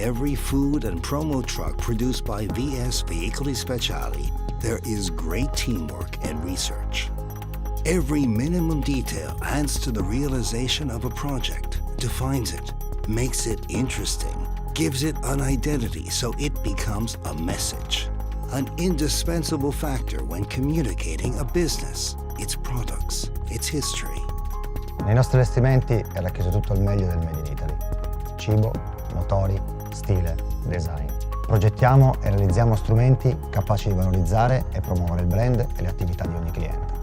every food and promo truck produced by VS Veicoli Speciali, there is great teamwork and research. Every minimum detail adds to the realization of a project, defines it, makes it interesting, gives it an identity so it becomes a message. An indispensable factor when communicating a business, its products, its history. Nei nostri allestimenti è racchiuso tutto il meglio del Made in Italy. Cibo, motori, stile, design. Progettiamo e realizziamo strumenti capaci di valorizzare e promuovere il brand e le attività di ogni cliente.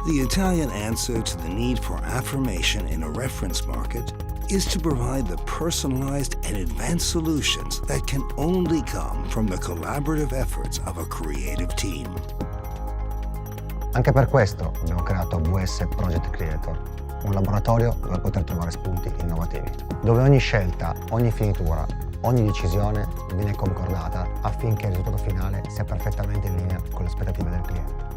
The Italian answer to the need for affirmation in a reference market is to provide the personalized and advanced solutions that can only come from the collaborative efforts of a creative team. Anche per questo abbiamo creato VS Project Creator, un laboratorio dove poter trovare spunti innovativi, dove ogni scelta, ogni finitura, ogni decisione viene concordata affinché il risultato finale sia perfettamente in linea con le aspettative del cliente.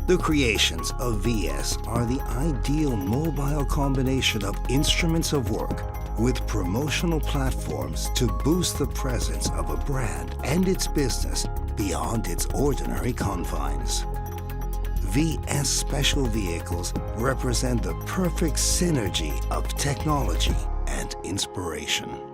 The creations of VS are the ideal mobile combination of instruments of work with promotional platforms to boost the presence of a brand and its business beyond its ordinary confines. VS Special Vehicles represent the perfect synergy of technology and inspiration.